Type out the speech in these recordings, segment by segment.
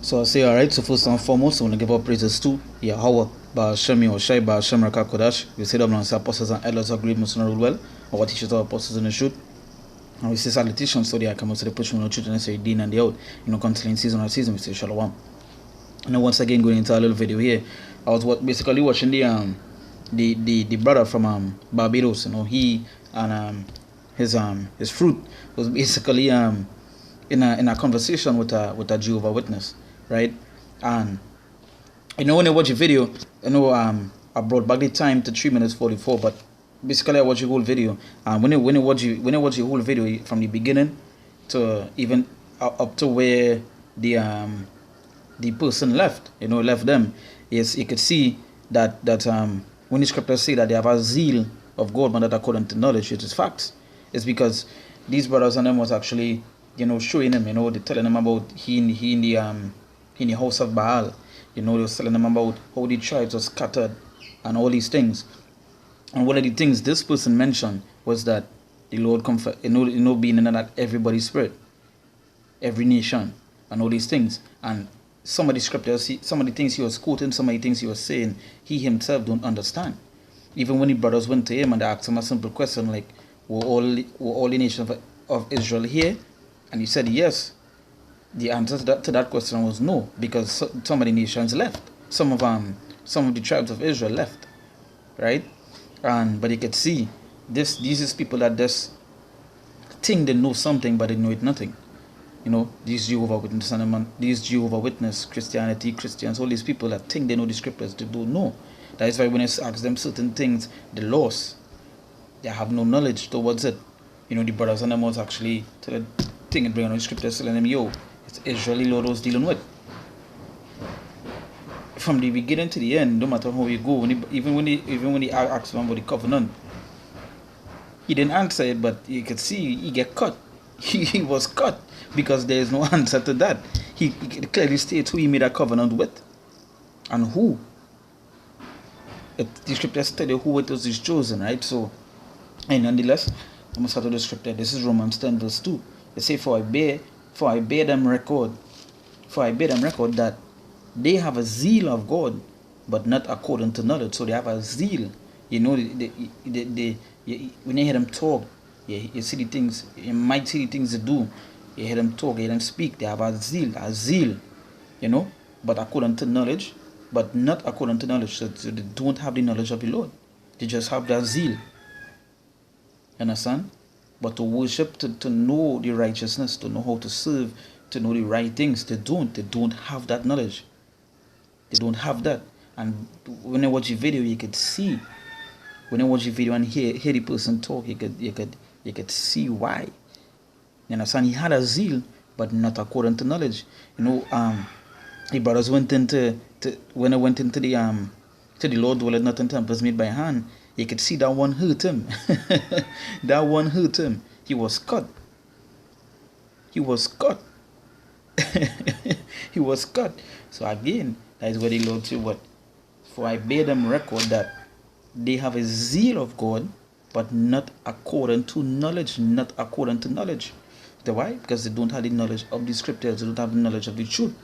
So I say, alright, so first and foremost, I want to give up praises to Yahweh, Ba'Shem Yahushai, Ba'Shem Raka Kodash. We say that amongst apostles and elders of great Muslim rule well, or what teachers of apostles in the truth. And we say salutations, so they are coming to the pushing of the truth and necessary dean and the out. Constantly in season or season, we say Shalom. And then once again, going into a little video here, I was basically watching the brother from Barbados. He and his fruit was basically in a conversation with a Jehovah Witness, right? And when I watch a video, I brought back the time to 3 minutes 44, but basically I watch the whole video. And when I watch the whole video from the beginning to even up to where the person left them, yes, you could see that when the scriptures say that they have a zeal of God, but not according to knowledge, it is facts. It's because these brothers and them was actually showing him, they're telling him about he in the house of Baal. They was telling them about how the tribes were scattered and all these things. And one of the things this person mentioned was that the Lord comfort, being in that everybody's spirit, every nation, and all these things. And some of the scriptures, some of the things he was quoting, some of the things he was saying, he himself don't understand. Even when the brothers went to him and they asked him a simple question like, were all the nations of Israel here? And he said yes. The answer to that question was no, because some of the nations left. Some of the tribes of Israel left, right? But you could see these is people that just think they know something, but they know it nothing. These Jehovah Witness, Christians, all these people that think they know the scriptures, they don't know. That is why when I ask them certain things, they lost. They have no knowledge towards it. The brothers and them was actually to the thing and bring on the scriptures, telling them, it's Israeli Lord was dealing with. From the beginning to the end, no matter how you go, even when he asked him about the covenant, he didn't answer it, but you could see he get cut. He was cut because there is no answer to that. He clearly states who he made a covenant with and who. The scriptures tell you who it was his chosen, right? So, and nonetheless, I must start with the scripture. This is Romans 10 verse 2. They say, For I bear them record that they have a zeal of God, but not according to knowledge. So they have a zeal. When you hear them talk, you see the things, you might see the things they do. You hear them talk, you hear them speak. They have a zeal, but according to knowledge, but not according to knowledge. So they don't have the knowledge of the Lord. They just have that zeal. Understand? But to worship, to know the righteousness, to know how to serve, to know the right things, they don't have that knowledge. They don't have that. And when I watch the video, you could see. When I watch the video and hear the person talk, you could see why. You understand? He had a zeal, but not according to knowledge. The brothers went into when I went into the Lord dwelleth not in temples made by hand. You could see that one hurt him. That one hurt him. He was cut. He was cut. He was cut. So again, that is where the Lord said what? For I bear them record that they have a zeal of God, but not according to knowledge. Not according to knowledge. Why? Because they don't have the knowledge of the scriptures. They don't have the knowledge of the truth.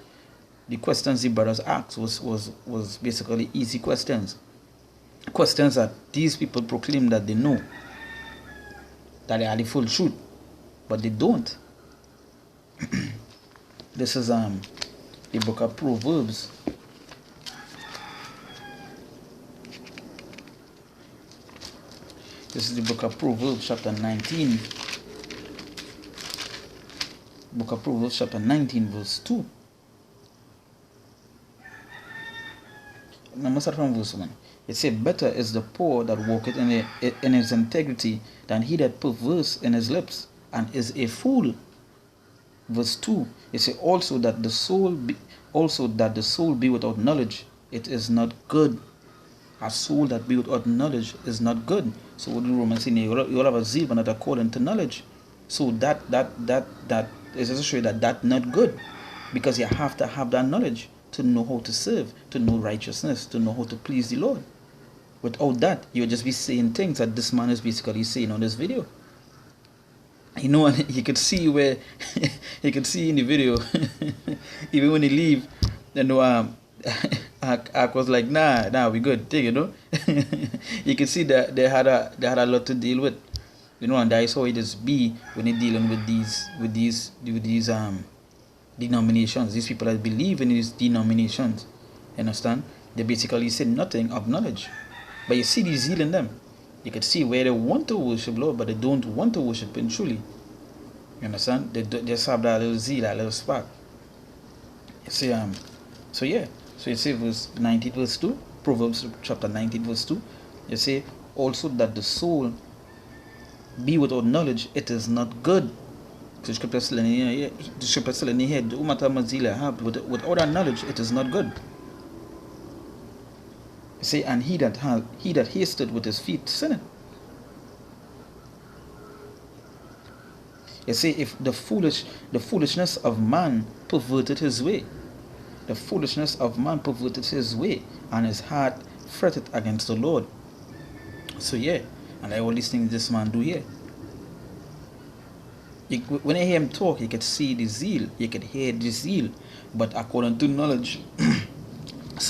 The questions the brothers asked was basically easy questions. Questions that these people proclaim that they know, that they are the full truth, but they don't. This is the book of Proverbs. This is the book of Proverbs chapter 19. Book of Proverbs chapter 19 verse 2. Now, start from verse 1. It says, Better is the poor that walketh in his integrity than he that perverse in his lips and is a fool. Verse 2. It says also that the soul be without knowledge, it is not good. A soul that be without knowledge is not good. So what the Romans say, you all have a zeal but not according to knowledge. So that is to show you that that's not good, because you have to have that knowledge to know how to serve, to know righteousness, to know how to please the Lord. Without that, you'll just be saying things that this man is basically saying on this video. You know, and you could see where you could see in the video, even when they leave, you know, I was like, nah, we good, take, you know. You can see that they had a lot to deal with, you know, and that is how it is be when they're dealing with these denominations, these people that believe in these denominations. You understand? They basically say nothing of knowledge, but you see the zeal in them. You can see where they want to worship Lord, but they don't want to worship Him truly. You understand? They just have that little zeal, that little spark. You see, so yeah. So you see verse 19, verse 2, Proverbs chapter 19, verse 2. You say, also that the soul be without knowledge, it is not good. So the scripture still in here, the scripture still in here, without that knowledge, it is not good. You say, and he that hasted with his feet sinneth. You say, if the foolishness of man perverted his way, the foolishness of man perverted his way, and his heart fretted against the Lord. So yeah, and all these things this man do here. When I hear him talk, you could see the zeal, you could hear the zeal, but according to knowledge,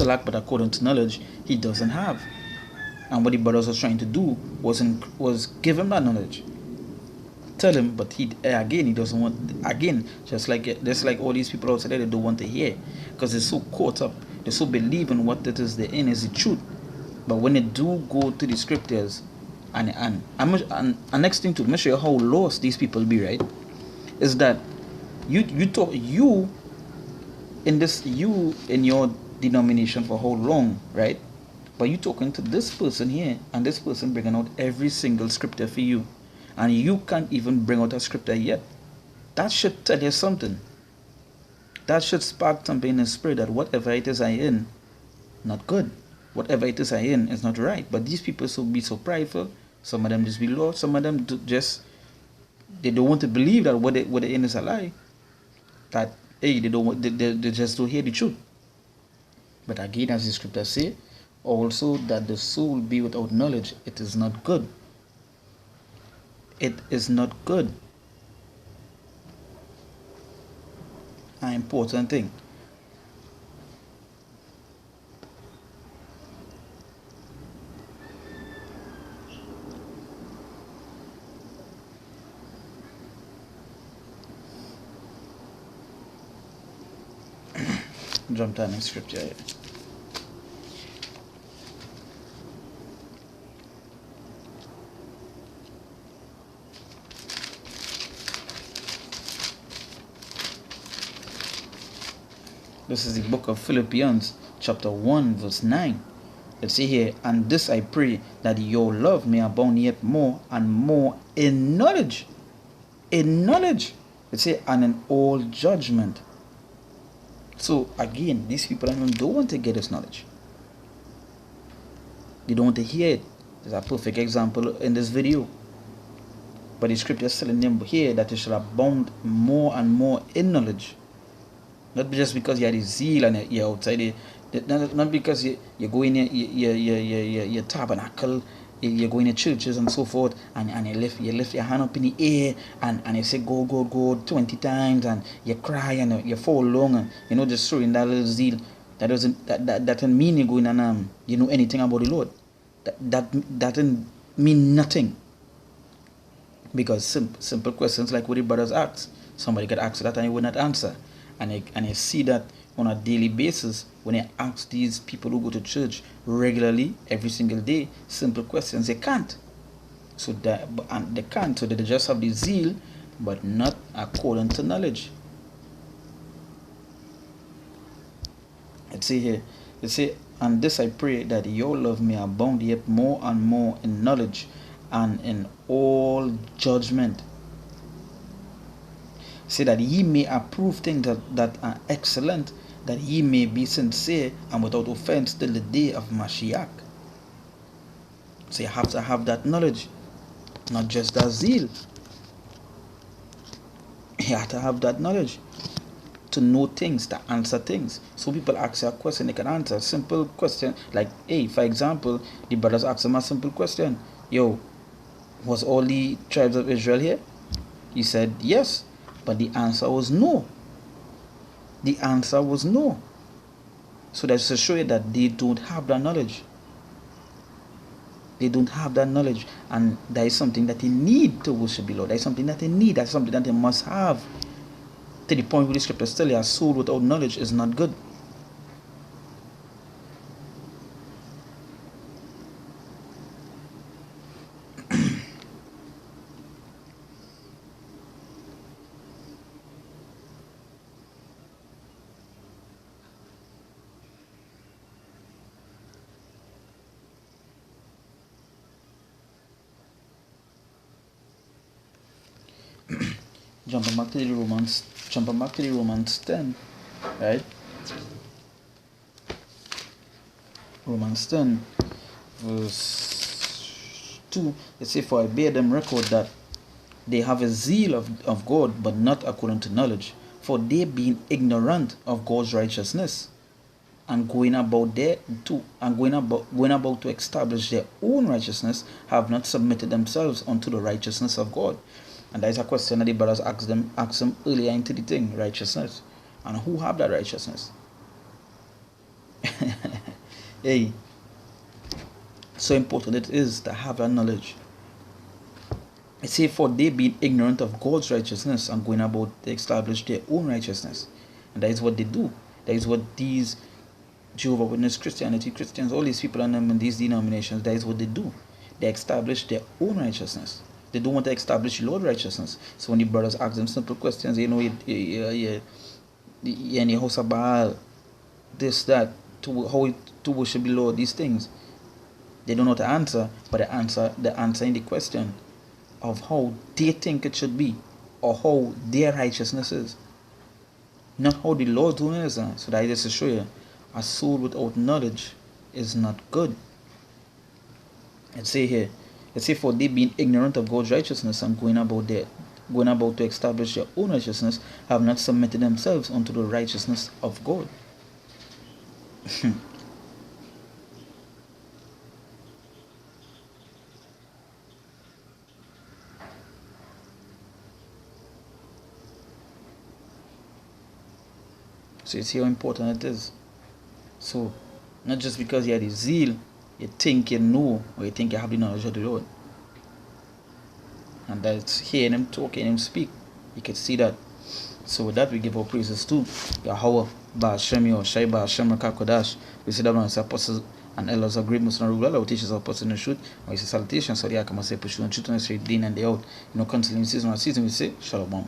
but according to knowledge, he doesn't have. And what the brothers was trying to do was give him that knowledge. Tell him, but he doesn't want, just like all these people outside there, they don't want to hear, because they're so caught up, they're so believing what it is they're in is the truth. But when they do go to the scriptures, and next thing to measure how lost these people be, right, is that you in your denomination for how long, right? But you talking to this person here, and this person bringing out every single scripture for you, and you can't even bring out a scripture yet. That should tell you something. That should spark something in the spirit that whatever it is I in, not good. Whatever it is I in is not right. But these people be so prideful. Some of them just be lost. Some of them they don't want to believe that what they're in is a lie. That they just don't hear the truth. But again, as the scripture say, also that the soul be without knowledge, it is not good. It is not good. An important thing. Jump to the next scripture here. This is the book of Philippians, chapter 1, verse 9. Let's see here, and this I pray, that your love may abound yet more and more in knowledge. In knowledge. Let's say, and in all judgment. So again, these people don't want to get this knowledge. They don't want to hear it. There's a perfect example in this video. But the scripture is telling them here that they shall abound more and more in knowledge. Not just because you have the zeal and you're outside not because you go in your tabernacle, you go in the churches and so forth, and you lift your hand up in the air and you say go 20 times, and you cry and you fall long, and just showing that little zeal. That doesn't mean you're going and you know anything about the Lord. That doesn't mean nothing. Because simple questions like what the brothers asked, somebody could ask that and you would not answer. And I see that on a daily basis when I ask these people who go to church regularly, every single day, simple questions, they can't. So they can't. So they just have the zeal, but not according to knowledge. Let's see here. Let's say, and this I pray, that your love may abound yet more and more in knowledge and in all judgment. Say that ye may approve things that are excellent, that ye may be sincere and without offense till the day of Mashiach. So you have to have that knowledge, not just that zeal. You have to have that knowledge to know things, to answer things. So people ask you a question, they can answer. Simple question, like, hey, for example, the brothers ask them a simple question. Yo, was all the tribes of Israel here? He said yes, but the answer was no. The answer was no. So that's to show you that they don't have that knowledge. They don't have that knowledge, and that is something that they need to worship the Lord. That is something that they need. That's something that they must have. To the point where the scriptures tell you a soul without knowledge is not good. Jumping back to the Romans 10, right? Romans 10, verse 2, it says, "For I bear them record that they have a zeal of God, but not according to knowledge. For they being ignorant of God's righteousness, and going about to establish their own righteousness, have not submitted themselves unto the righteousness of God." And that is a question that the brothers asked them earlier into the thing, righteousness. And who have that righteousness? Hey, so important it is to have that knowledge. It says, "For they being ignorant of God's righteousness and going about to establish their own righteousness." And that is what they do. That is what these Jehovah Witness, Christians, all these people in these denominations, that is what they do. They establish their own righteousness. They don't want to establish Lord's righteousness. So when the brothers ask them simple questions, you in the house of Baal, this, that, to worship the Lord, these things, they don't know how to answer, but the answer in the question of how they think it should be, or how their righteousness is, not how the Lord doing is. So that is to show you, a soul without knowledge is not good. Let's say here, "For they being ignorant of God's righteousness and going about to establish their own righteousness, have not submitted themselves unto the righteousness of God." So you see how important it is. So, not just because you have the zeal, you think you know, or you think you have the knowledge of the Lord. And that's hearing him talk, hearing him speak. You can see that. So with that, we give our praises to Yahweh, Ba'ashem Yahushai, Ba'ashem Rakakodash. We see that one as apostles and elders of great Muslim rule, who teaches our apostles in the truth. We say salutations, so they can say push on truth and straight day in and day out. Constantly in season, we say Shalom.